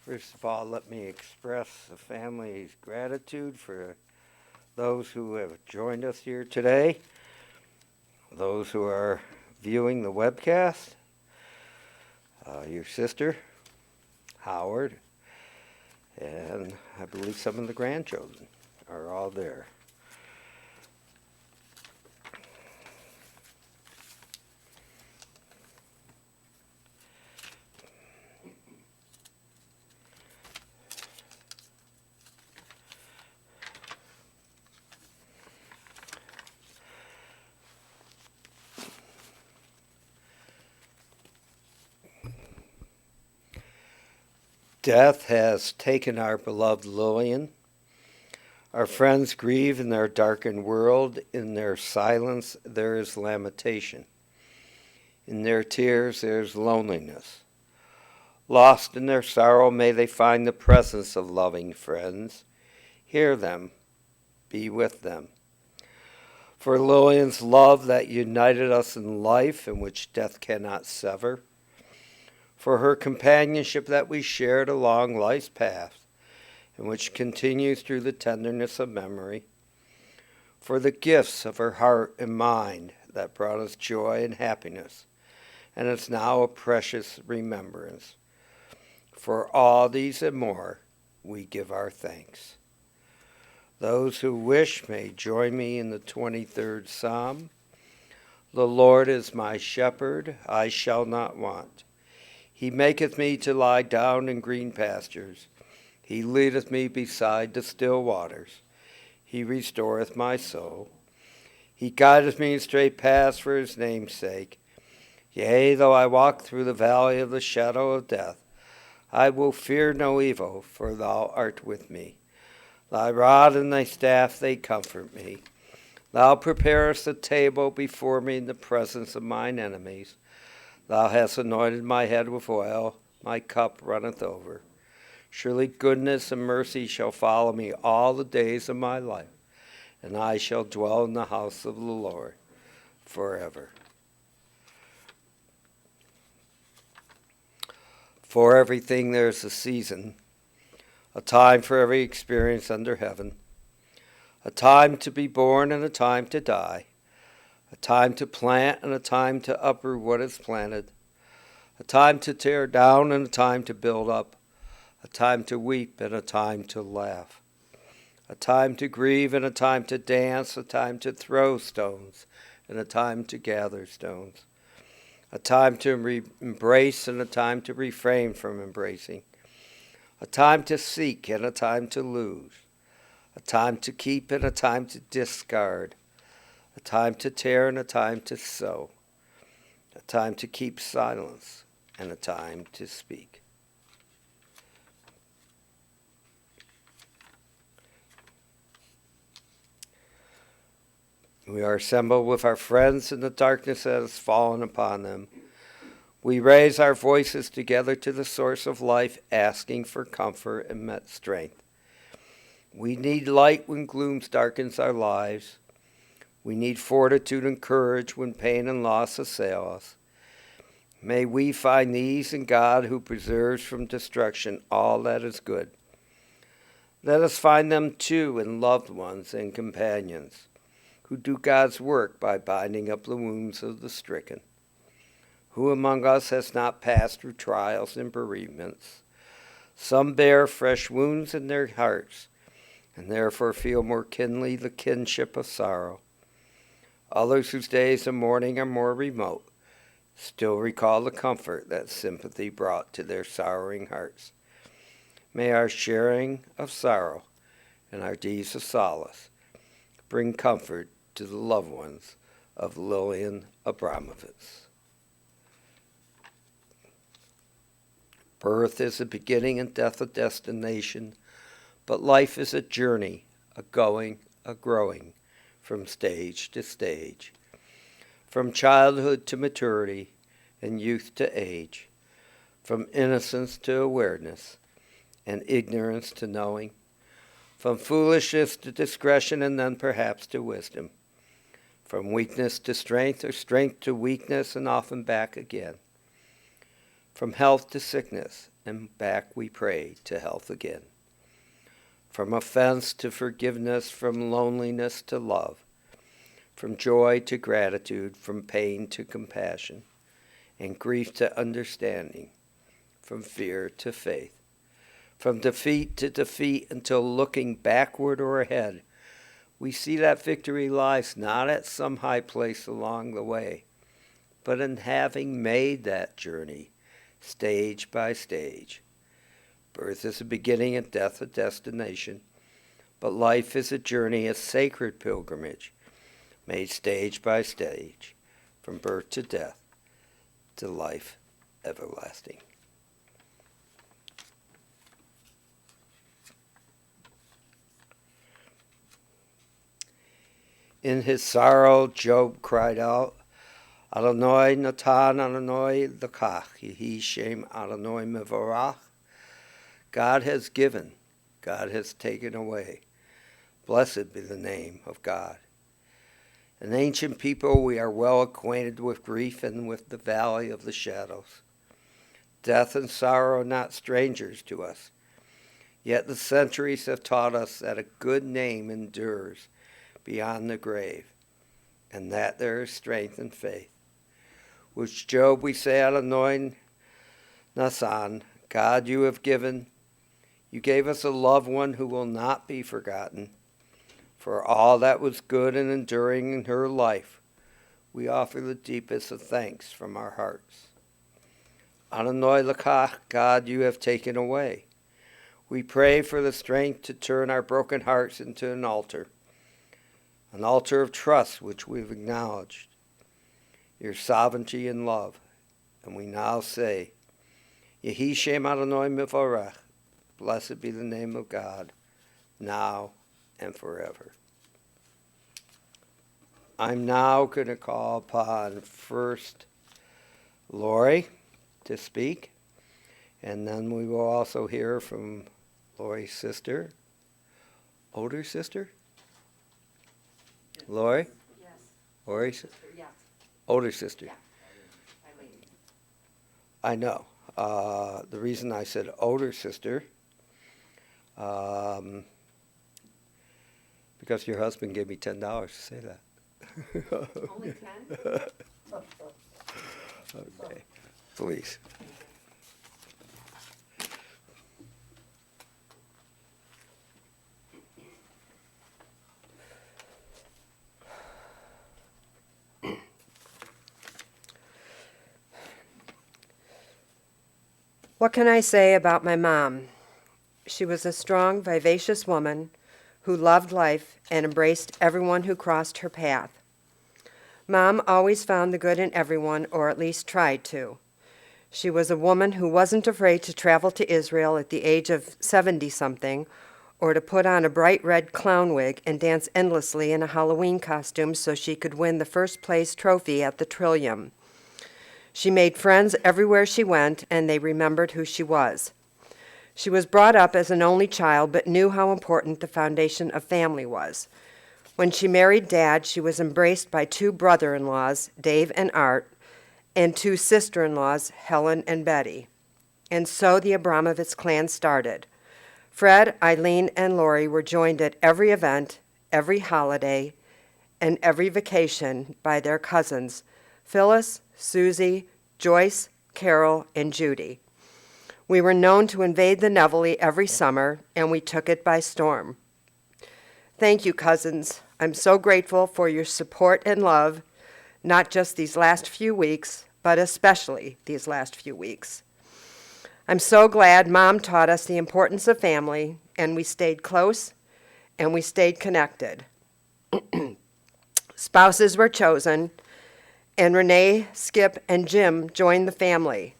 First of all, let me express the family's gratitude for those who have joined us here today, those who are viewing the webcast, your sister, Howard, and I believe some of the grandchildren are all there. Death has taken our beloved Lillian. Our friends grieve in their darkened world. In their silence, there is lamentation. In their tears, there is loneliness. Lost in their sorrow, may they find the presence of loving friends. Hear them, be with them. For Lillian's love that united us in life and which death cannot sever. For her companionship that we shared along life's path, and which continues through the tenderness of memory. For the gifts of her heart and mind that brought us joy and happiness, and is now a precious remembrance. For all these and more, we give our thanks. Those who wish may join me in the 23rd Psalm. The Lord is my shepherd, I shall not want. He maketh me to lie down in green pastures. He leadeth me beside the still waters. He restoreth my soul. He guideth me in straight paths for his name's sake. Yea, though I walk through the valley of the shadow of death, I will fear no evil, for thou art with me. Thy rod and thy staff, they comfort me. Thou preparest a table before me in the presence of mine enemies. Thou hast anointed my head with oil, my cup runneth over. Surely goodness and mercy shall follow me all the days of my life, and I shall dwell in the house of the Lord forever. For everything there is a season, a time for every experience under heaven, a time to be born and a time to die, a time to plant and a time to uproot what is planted, a time to tear down and a time to build up, a time to weep and a time to laugh, a time to grieve and a time to dance, a time to throw stones and a time to gather stones, a time to embrace and a time to refrain from embracing, a time to seek and a time to lose, a time to keep and a time to discard, a time to tear and a time to sow, a time to keep silence and a time to speak. We are assembled with our friends in the darkness that has fallen upon them. We raise our voices together to the source of life, asking for comfort and strength. We need light when gloom darkens our lives. We need fortitude and courage when pain and loss assail us. May we find these in God who preserves from destruction all that is good. Let us find them too in loved ones and companions who do God's work by binding up the wounds of the stricken. Who among us has not passed through trials and bereavements? Some bear fresh wounds in their hearts and therefore feel more keenly the kinship of sorrow. Others whose days of mourning are more remote still recall the comfort that sympathy brought to their sorrowing hearts. May our sharing of sorrow and our deeds of solace bring comfort to the loved ones of Lillian Abramovitz. Birth is a beginning and death a destination, but life is a journey, a going, a growing, from stage to stage, from childhood to maturity and youth to age, from innocence to awareness and ignorance to knowing, from foolishness to discretion and then perhaps to wisdom, from weakness to strength or strength to weakness and often back again, from health to sickness and back we pray to health again. From offense to forgiveness, from loneliness to love, from joy to gratitude, from pain to compassion, and grief to understanding, from fear to faith, from defeat to defeat until looking backward or ahead, we see that victory lies not at some high place along the way, but in having made that journey, stage by stage. Birth is a beginning and death a destination, but life is a journey, a sacred pilgrimage, made stage by stage, from birth to death, to life everlasting. In his sorrow, Job cried out, Adonai natan, Adonai lekach, Yehi Shem Adonai mevorach. God has given, God has taken away. Blessed be the name of God. An ancient people, we are well acquainted with grief and with the valley of the shadows. Death and sorrow are not strangers to us. Yet the centuries have taught us that a good name endures beyond the grave, and that there is strength and faith. Which Job we say, Adonai Nasan, God you have given. You gave us a loved one who will not be forgotten. For all that was good and enduring in her life, we offer the deepest of thanks from our hearts. Adonai lekach, God you have taken away. We pray for the strength to turn our broken hearts into an altar of trust which we've acknowledged, your sovereignty and love. And we now say, Yehi Shem Adonai mevorach, blessed be the name of God, now and forever. I'm now going to call upon first Lori to speak, and then we will also hear from Lori's sister, older sister? Lori? Yes. Lori's sister? Yeah. Older sister. Yeah. Eileen. I know. The reason I said older sister, because your husband gave me $10 to say that. Only 10? Okay, please. What can I say about my mom? She was a strong, vivacious woman who loved life and embraced everyone who crossed her path. Mom always found the good in everyone, or at least tried to. She was a woman who wasn't afraid to travel to Israel at the age of 70-something, or to put on a bright red clown wig and dance endlessly in a Halloween costume so she could win the first place trophy at the Trillium. She made friends everywhere she went, and they remembered who she was. She was brought up as an only child, but knew how important the foundation of family was. When she married Dad, she was embraced by 2 brother-in-laws, Dave and Art, and 2 sister-in-laws, Helen and Betty. And so the Abramovitz clan started. Fred, Eileen, and Lori were joined at every event, every holiday, and every vacation by their cousins, Phyllis, Susie, Joyce, Carol, and Judy. We were known to invade the Nevele every summer, and we took it by storm. Thank you, cousins. I'm so grateful for your support and love, not just these last few weeks, but especially these last few weeks. I'm so glad Mom taught us the importance of family, and we stayed close, and we stayed connected. Spouses were chosen, and Renee, Skip, and Jim joined the family.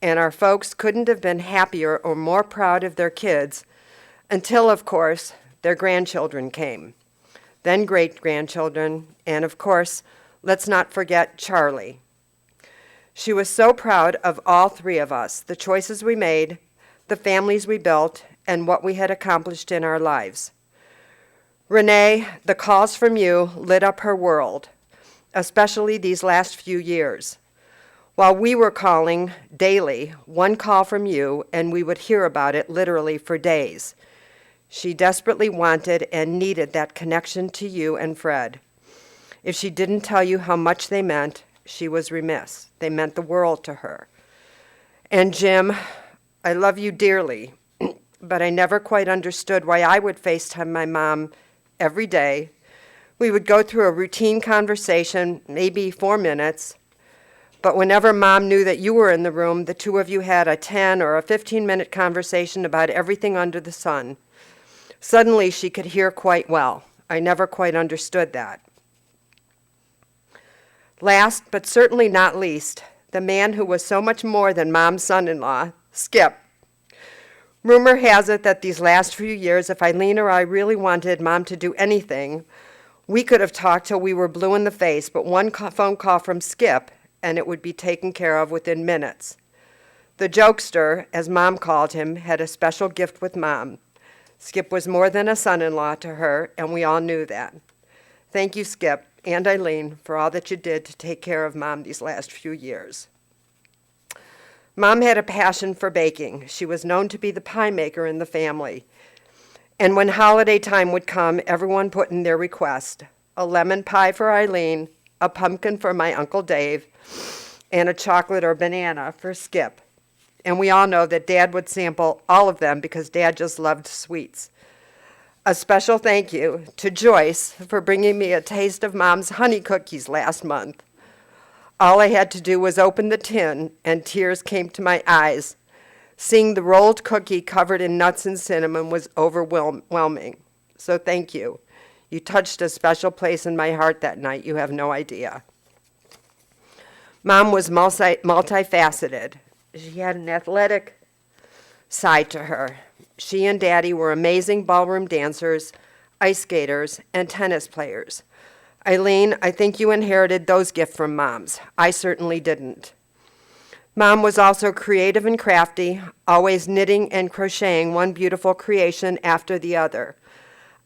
And our folks couldn't have been happier or more proud of their kids until, of course, their grandchildren came. Then great-grandchildren, and of course, let's not forget Charlie. She was so proud of all 3 of us, the choices we made, the families we built, and what we had accomplished in our lives. Renee, the calls from you lit up her world, especially these last few years. While we were calling daily, one call from you, and we would hear about it literally for days. She desperately wanted and needed that connection to you and Fred. If she didn't tell you how much they meant, she was remiss. They meant the world to her. And Jim, I love you dearly, but I never quite understood why I would FaceTime my mom every day. We would go through a routine conversation, maybe 4 minutes, but whenever Mom knew that you were in the room, the two of you had a 10 or a 15-minute conversation about everything under the sun. Suddenly, she could hear quite well. I never quite understood that. Last, but certainly not least, the man who was so much more than Mom's son-in-law, Skip. Rumor has it that these last few years, if Eileen or I really wanted Mom to do anything, we could have talked till we were blue in the face, but one phone call from Skip, and it would be taken care of within minutes. The jokester, as Mom called him, had a special gift with Mom. Skip was more than a son-in-law to her, and we all knew that. Thank you, Skip and Eileen, for all that you did to take care of Mom these last few years. Mom had a passion for baking. She was known to be the pie maker in the family. And when holiday time would come, everyone put in their request: a lemon pie for Eileen, a pumpkin for my Uncle Dave, and a chocolate or banana for Skip. And we all know that Dad would sample all of them because Dad just loved sweets. A special thank you to Joyce for bringing me a taste of Mom's honey cookies last month. All I had to do was open the tin, and tears came to my eyes. Seeing the rolled cookie covered in nuts and cinnamon was overwhelming. So thank you. You touched a special place in my heart that night. You have no idea. Mom was multifaceted. She had an athletic side to her. She and Daddy were amazing ballroom dancers, ice skaters, and tennis players. Eileen, I think you inherited those gifts from Mom's. I certainly didn't. Mom was also creative and crafty, always knitting and crocheting one beautiful creation after the other.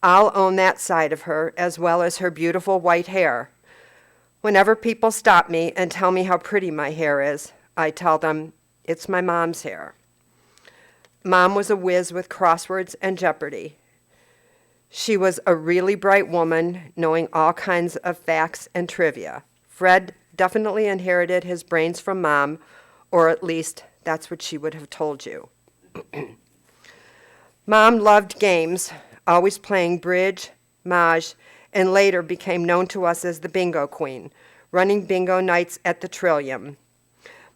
I'll own that side of her, as well as her beautiful white hair. Whenever people stop me and tell me how pretty my hair is, I tell them it's my mom's hair. Mom was a whiz with crosswords and Jeopardy. She was a really bright woman, knowing all kinds of facts and trivia. Fred definitely inherited his brains from Mom, or at least that's what she would have told you. Mom loved games, always playing bridge, mahjong, and later became known to us as the Bingo Queen, running bingo nights at the Trillium.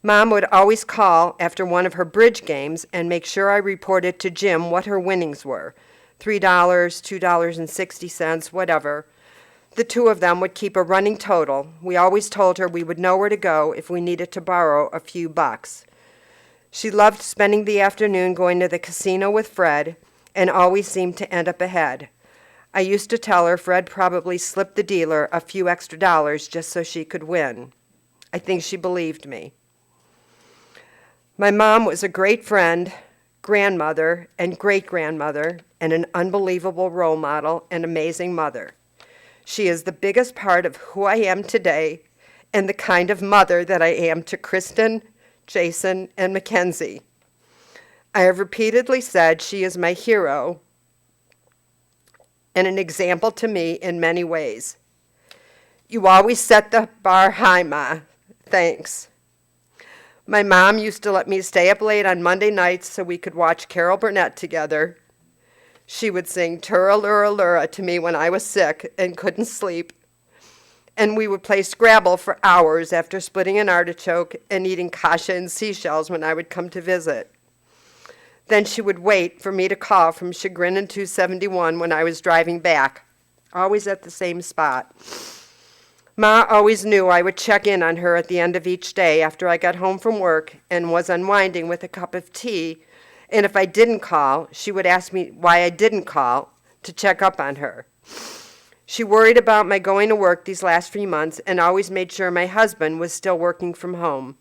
Mom would always call after one of her bridge games and make sure I reported to Jim what her winnings were. $3, $2.60, whatever. The two of them would keep a running total. We always told her we would know where to go if we needed to borrow a few bucks. She loved spending the afternoon going to the casino with Fred and always seemed to end up ahead. I used to tell her Fred probably slipped the dealer a few extra dollars just so she could win. I think she believed me. My mom was a great friend, grandmother, and great-grandmother, and an unbelievable role model and amazing mother. She is the biggest part of who I am today and the kind of mother that I am to Kristen, Jason, and Mackenzie. I have repeatedly said she is my hero and an example to me in many ways. You always set the bar high, Ma. Thanks. My mom used to let me stay up late on Monday nights so we could watch Carol Burnett together. She would sing Tura Lura Lura to me when I was sick and couldn't sleep. And we would play Scrabble for hours after splitting an artichoke and eating kasha and seashells when I would come to visit. Then she would wait for me to call from Chagrin and 271 when I was driving back, always at the same spot. Ma always knew I would check in on her at the end of each day after I got home from work and was unwinding with a cup of tea, and if I didn't call, she would ask me why I didn't call to check up on her. She worried about my going to work these last few months and always made sure my husband was still working from home.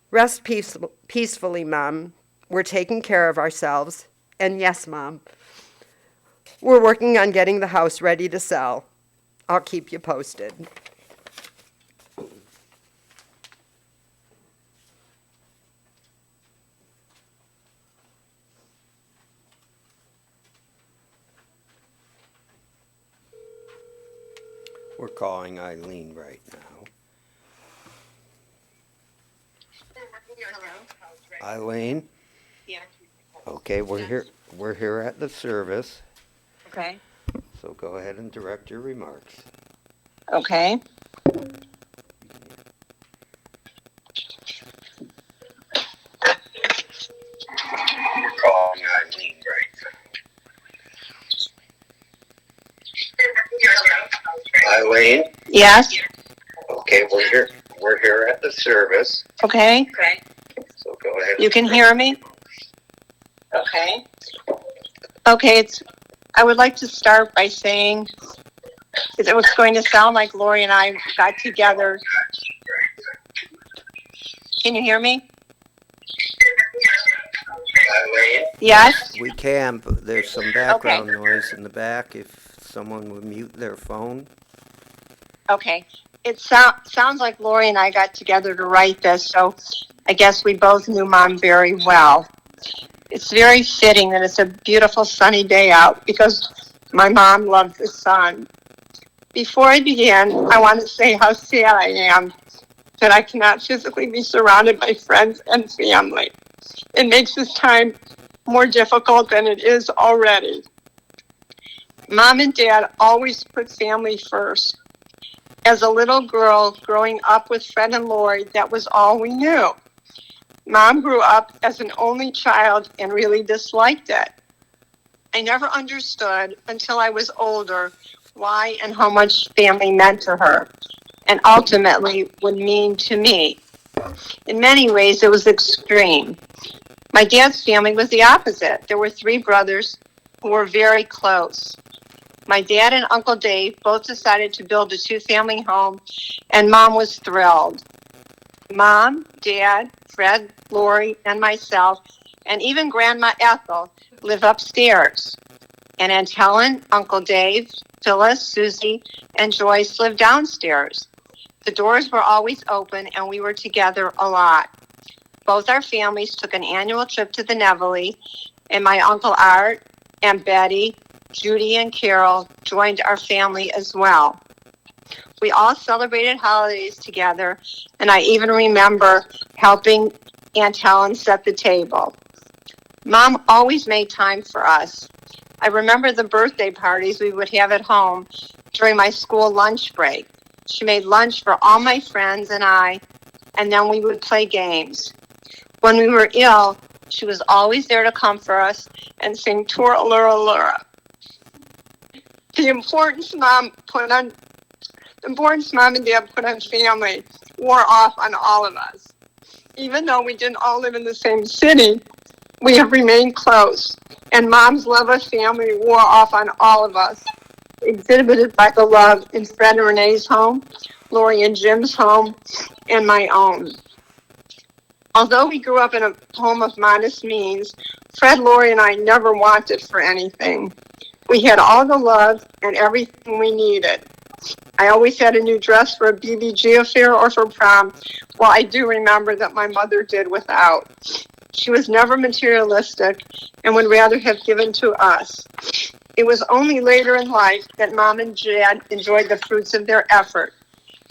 Rest peacefully, Mom. We're taking care of ourselves. And yes, Mom, we're working on getting the house ready to sell. I'll keep you posted. We're calling Eileen right now. Eileen? Yeah. Okay, we're here. We're here at the service, Okay. so go ahead and direct your remarks. Okay. Calling Eileen right now. Eileen? Yes. Okay, we're here. We're here at the service, Okay. Okay. so go ahead. You can hear me? Okay. Okay, I would like to start by saying it was going to sound like Lori and I got together. Can you hear me? Eileen? Yes? We can, but there's some background noise in the back. If someone would mute their phone. Okay. It sounds like Lori and I got together to write this, so I guess we both knew Mom very well. It's very fitting that it's a beautiful sunny day out because my mom loved the sun. Before I begin, I want to say how sad I am that I cannot physically be surrounded by friends and family. It makes this time more difficult than it is already. Mom and Dad always put family first. As a little girl growing up with Fred and Lori, that was all we knew. Mom grew up as an only child and really disliked it. I never understood until I was older why and how much family meant to her, and ultimately would mean to me. In many ways, it was extreme. My dad's family was the opposite. There were 3 brothers who were very close. My dad and Uncle Dave both decided to build a 2-family home, and Mom was thrilled. Mom, Dad, Fred, Lori, and myself, and even Grandma Ethel live upstairs. And Aunt Helen, Uncle Dave, Phyllis, Susie, and Joyce live downstairs. The doors were always open, and we were together a lot. Both our families took an annual trip to the Nevele, and my Uncle Art and Betty, Judy, and Carol joined our family as well. We all celebrated holidays together, and I even remember helping Aunt Helen set the table. Mom always made time for us. I remember the birthday parties we would have at home during my school lunch break. She made lunch for all my friends and I, and then we would play games. When we were ill, she was always there to comfort us and sing Tora Lura Lura. The importance Mom and Dad put on family wore off on all of us. Even though we didn't all live in the same city, we have remained close, and Mom's love of family wore off on all of us, exhibited by the love in Fred and Renee's home, Lori and Jim's home, and my own. Although we grew up in a home of modest means, Fred, Lori, and I never wanted for anything. We had all the love and everything we needed. I always had a new dress for a BBG affair or for prom, while I do remember that my mother did without. She was never materialistic and would rather have given to us. It was only later in life that Mom and Dad enjoyed the fruits of their effort.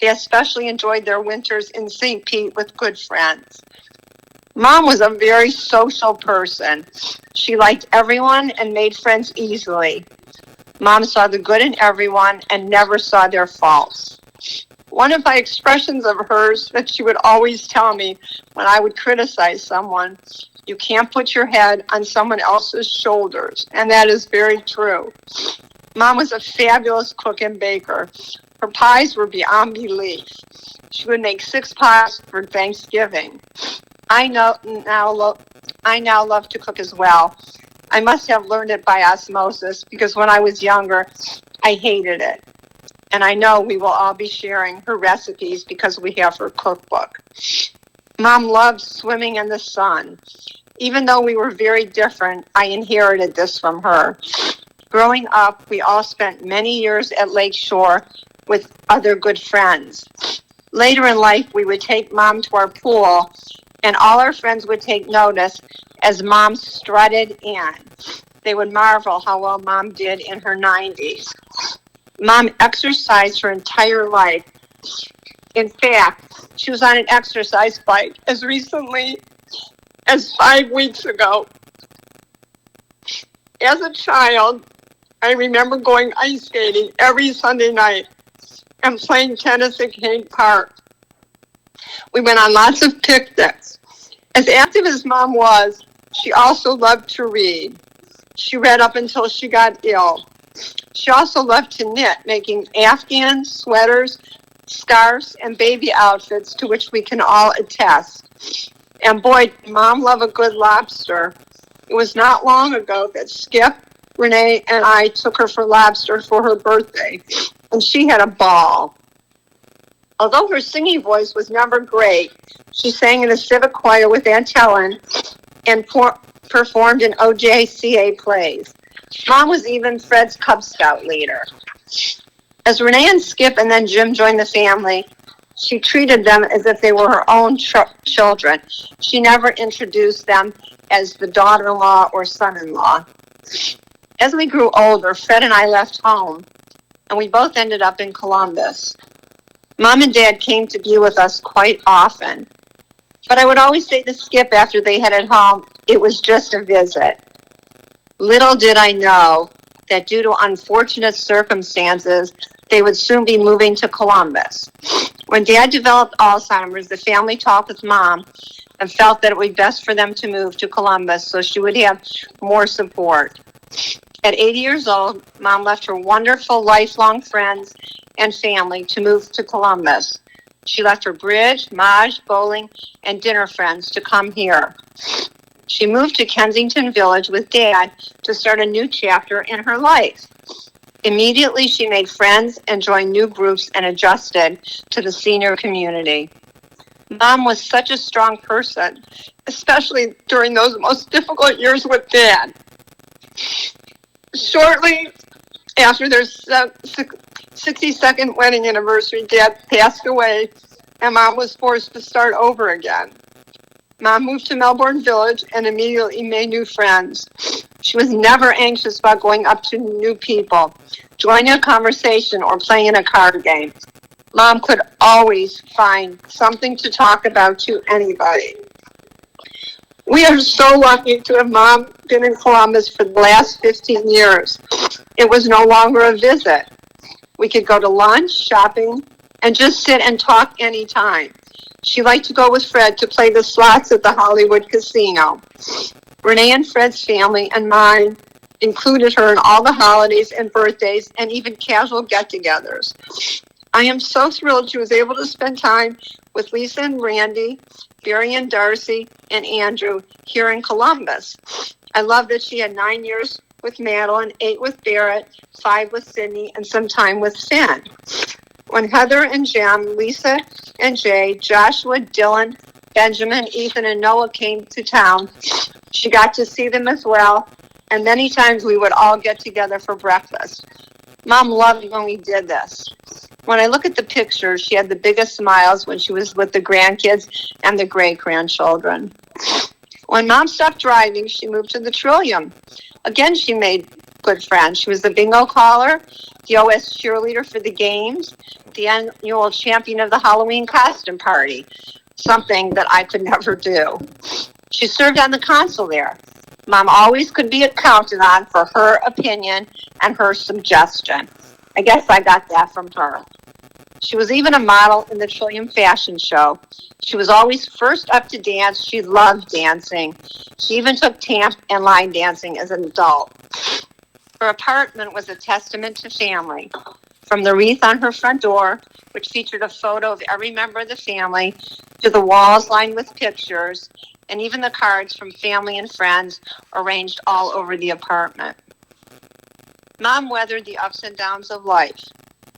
They especially enjoyed their winters in St. Pete with good friends. Mom was a very social person. She liked everyone and made friends easily. Mom saw the good in everyone and never saw their faults. One of my expressions of hers that she would always tell me when I would criticize someone, you can't put your head on someone else's shoulders, and that is very true. Mom was a fabulous cook and baker. Her pies were beyond belief. She would make 6 pies for Thanksgiving. I now love to cook as well. I must have learned it by osmosis because when I was younger, I hated it. And I know we will all be sharing her recipes because we have her cookbook. Mom loved swimming in the sun. Even though we were very different, I inherited this from her. Growing up, we all spent many years at Lake Shore with other good friends. Later in life, we would take Mom to our pool, and all our friends would take notice as Mom strutted in. They would marvel how well Mom did in her 90s. Mom exercised her entire life. In fact, she was on an exercise bike as recently as 5 weeks ago. As a child, I remember going ice skating every Sunday night and playing tennis at Cade Park. We went on lots of picnics. As active as Mom was, she also loved to read. She read up until she got ill. She also loved to knit, making Afghans, sweaters, scarves, and baby outfits, to which we can all attest. And boy, did Mom love a good lobster. It was not long ago that Skip, Renee, and I took her for lobster for her birthday, and she had a ball. Although her singing voice was never great, she sang in a civic choir with Aunt Helen and performed in OJCA plays. Mom was even Fred's Cub Scout leader. As Renee and Skip and then Jim joined the family, she treated them as if they were her own children. She never introduced them as the daughter-in-law or son-in-law. As we grew older, Fred and I left home, and we both ended up in Columbus. Mom and Dad came to be with us quite often, but I would always say to Skip after they headed home, it was just a visit. Little did I know that due to unfortunate circumstances, they would soon be moving to Columbus. When Dad developed Alzheimer's, the family talked with Mom and felt that it would be best for them to move to Columbus so she would have more support. At 80 years old, Mom left her wonderful lifelong friends and family to move to Columbus. She left her bridge, mahjong, bowling, and dinner friends to come here. She moved to Kensington Village with Dad to start a new chapter in her life. Immediately, she made friends and joined new groups and adjusted to the senior community. Mom was such a strong person, especially during those most difficult years with Dad. Shortly after their 62nd wedding anniversary, Dad passed away, and Mom was forced to start over again. Mom moved to Melbourne Village and immediately made new friends. She was never anxious about going up to new people, joining a conversation, or playing in a card game. Mom could always find something to talk about to anybody. We are so lucky to have Mom been in Columbus for the last 15 years. It was no longer a visit. We could go to lunch, shopping, and just sit and talk anytime. She liked to go with Fred to play the slots at the Hollywood Casino. Renee and Fred's family and mine included her in all the holidays and birthdays and even casual get-togethers. I am so thrilled she was able to spend time with Lisa and Randy, Barry and Darcy, and Andrew here in Columbus. I love that she had 9 years with Madeline, 8 with Barrett, 5 with Sydney, and some time with Finn. When Heather and Jem, Lisa and Jay, Joshua, Dylan, Benjamin, Ethan, and Noah came to town, she got to see them as well, and many times we would all get together for breakfast. Mom loved when we did this. When I look at the pictures, she had the biggest smiles when she was with the grandkids and the great-grandchildren. When Mom stopped driving, she moved to the Trillium. Again, she made good friends. She was the bingo caller, the OS cheerleader for the games, the annual champion of the Halloween costume party, something that I could never do. She served on the council there. Mom always could be counted on for her opinion and her suggestion. I guess I got that from her. She was even a model in the Trillium fashion show. She was always first up to dance. She loved dancing. She even took tap and line dancing as an adult. Her apartment was a testament to family. From the wreath on her front door, which featured a photo of every member of the family, to the walls lined with pictures, and even the cards from family and friends arranged all over the apartment. Mom weathered the ups and downs of life.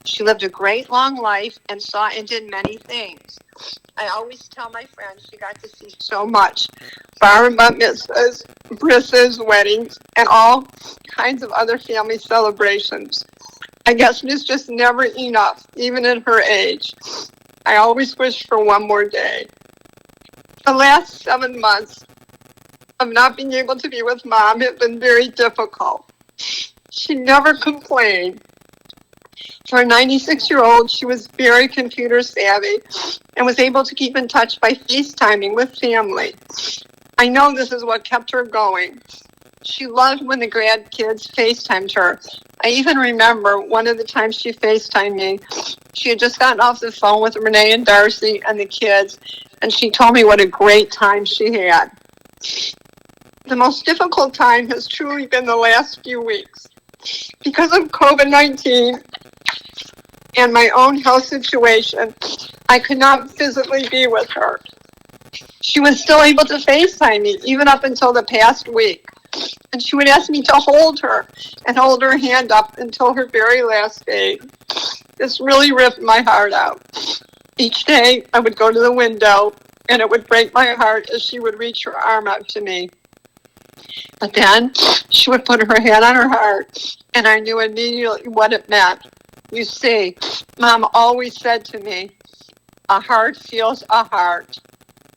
She lived a great long life and saw and did many things. I always tell my friends she got to see so much. Bar and bat mitzvahs, brises, weddings, and all kinds of other family celebrations. I guess it's just never enough, even at her age. I always wish for one more day. The last 7 months of not being able to be with Mom have been very difficult. She never complained. For a 96-year-old, she was very computer savvy and was able to keep in touch by FaceTiming with family. I know this is what kept her going. She loved when the grandkids FaceTimed her. I even remember one of the times she FaceTimed me. She had just gotten off the phone with Renee and Darcy and the kids, and she told me what a great time she had. The most difficult time has truly been the last few weeks. Because of COVID-19 and my own health situation, I could not physically be with her. She was still able to FaceTime me, even up until the past week. And she would ask me to hold her and hold her hand up until her very last day. This really ripped my heart out. Each day, I would go to the window, and it would break my heart as she would reach her arm out to me. But then, she would put her hand on her heart, and I knew immediately what it meant. You see, Mom always said to me, a heart feels a heart.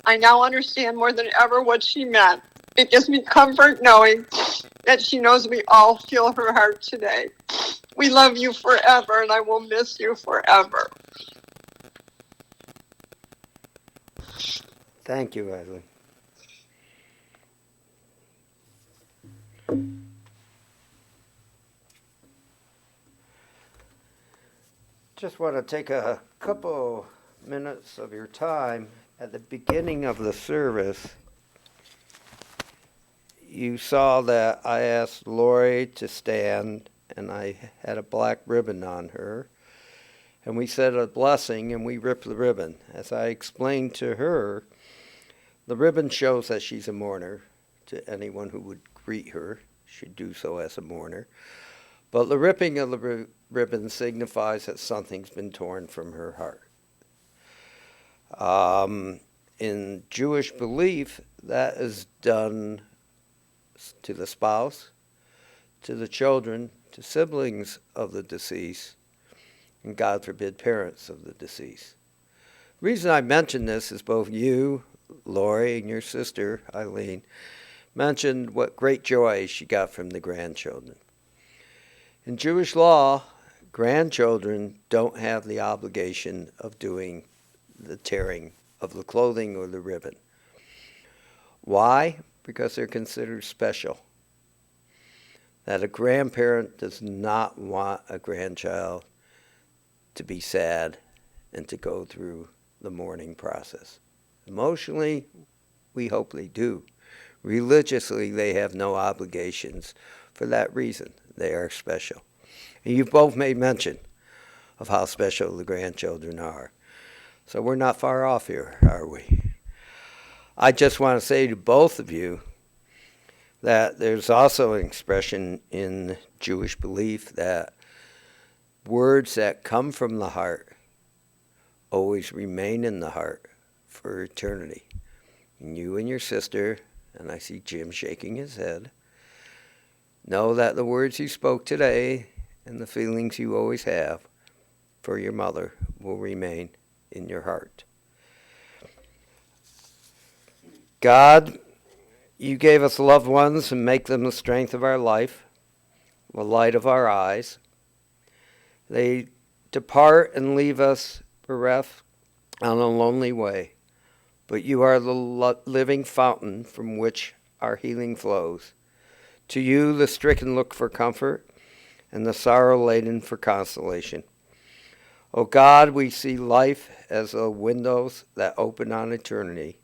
I now understand more than ever what she meant. It gives me comfort knowing that she knows we all feel her heart today. We love you forever, and I will miss you forever. Thank you, Eileen. Just want to take a couple minutes of your time. At the beginning of the service, you saw that I asked Lori to stand, and I had a black ribbon on her. And we said a blessing, and we ripped the ribbon. As I explained to her, the ribbon shows that she's a mourner. To anyone who would greet her, should do so as a mourner. But the ripping of the ribbon signifies that something's been torn from her heart. In Jewish belief, that is done to the spouse, to the children, to siblings of the deceased, and God forbid, parents of the deceased. The reason I mention this is both you, Lori, and your sister, Eileen, mentioned what great joy she got from the grandchildren. In Jewish law, grandchildren don't have the obligation of doing the tearing of the clothing or the ribbon. Why? Because they're considered special. That a grandparent does not want a grandchild to be sad and to go through the mourning process. Emotionally, we hope they do. Religiously, they have no obligations for that reason. They are special. And you've both made mention of how special the grandchildren are. So we're not far off here, are we? I just want to say to both of you that there's also an expression in Jewish belief that words that come from the heart always remain in the heart for eternity. And you and your sister, and I see Jim shaking his head, know that the words you spoke today and the feelings you always have for your mother will remain in your heart. God, you gave us loved ones and make them the strength of our life, the light of our eyes. They depart and leave us bereft on a lonely way, but you are the living fountain from which our healing flows. To you the stricken look for comfort, and the sorrow-laden for consolation. O God, we see life as the windows that open on eternity.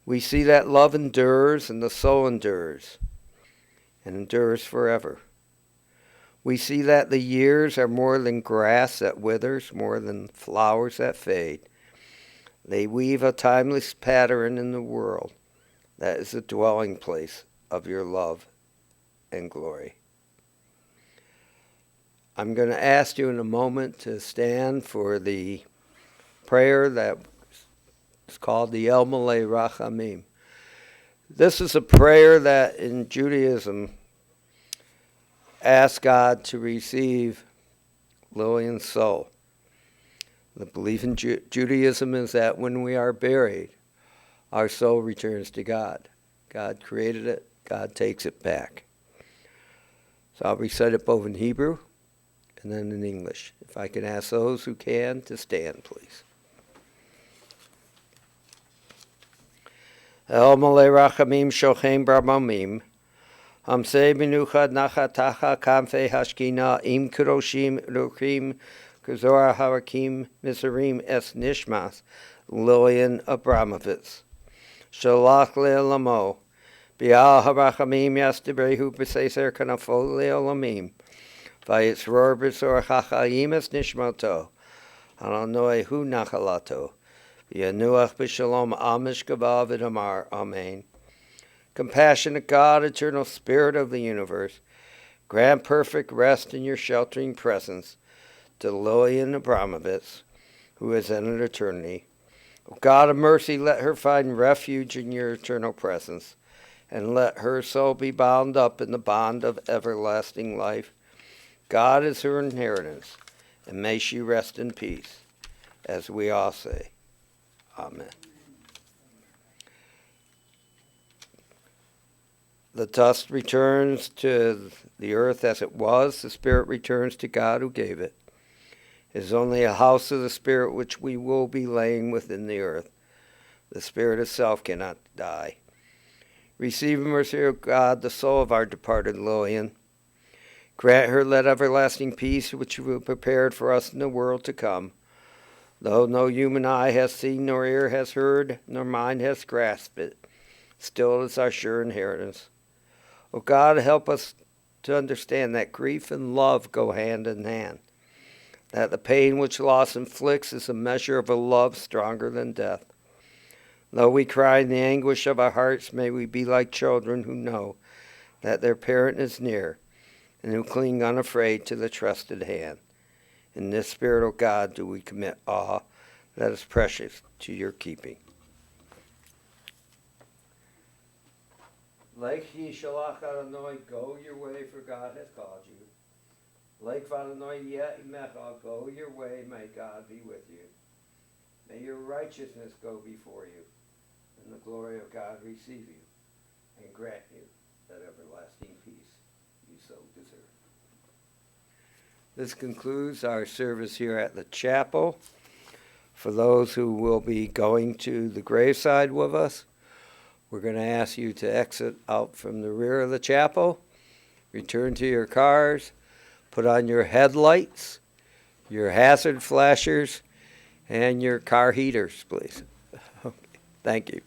We see that love endures and the soul endures, and endures forever. We see that the years are more than grass that withers, more than flowers that fade. They weave a timeless pattern in the world that is the dwelling place of your love and glory. I'm going to ask you in a moment to stand for the prayer that is called the El Malei Rachamim. This is a prayer that in Judaism asks God to receive Lillian's soul. The belief in Judaism is that when we are buried, our soul returns to God. God created it, God takes it back. So I'll recite it both in Hebrew and then in English. If I can ask those who can to stand, please. El Malay Rachamim Shochem Bramamim, Hamse Minuchad Nachatacha Kamfe Hashkina Im Kuroshim Ruchim Kuzora Harakim Miserim Es Nishmas, Lillian Abramovitz. Shalach Le'elamo, Bial Harachamim Yastibrehu B'Seser Kanafo Le'olamim, Vayitz Ror B'Sor Chachayim Es Nishmato, Hananoi Hu Nachalato, Yanuach b'shalom amish gavav v'damar. Amen. Compassionate God, eternal Spirit of the universe, grant perfect rest in your sheltering presence to Lillian Abramovitz, who has entered eternity. O God of mercy, let her find refuge in your eternal presence, and let her soul be bound up in the bond of everlasting life. God is her inheritance, and may she rest in peace, as we all say. Amen. The dust returns to the earth as it was. The spirit returns to God who gave it. It is only a house of the spirit which we will be laying within the earth. The spirit itself cannot die. Receive in mercy, O God, the soul of our departed Lillian. Grant her that everlasting peace which you have prepared for us in the world to come. Though no human eye has seen, nor ear has heard, nor mind has grasped it, still it is our sure inheritance. O God, help us to understand that grief and love go hand in hand, that the pain which loss inflicts is a measure of a love stronger than death. Though we cry in the anguish of our hearts, may we be like children who know that their parent is near, and who cling unafraid to the trusted hand. In this spirit, O God, do we commit all that is precious to your keeping. Like ye shalach Adonai, go your way, for God has called you. Like Adonai yet imecha, go your way, may God be with you. May your righteousness go before you, and the glory of God receive you, and grant you that everlasting peace you so deserve. This concludes our service here at the chapel. For those who will be going to the graveside with us, we're going to ask you to exit out from the rear of the chapel, return to your cars, put on your headlights, your hazard flashers, and your car heaters, please. Okay. Thank you.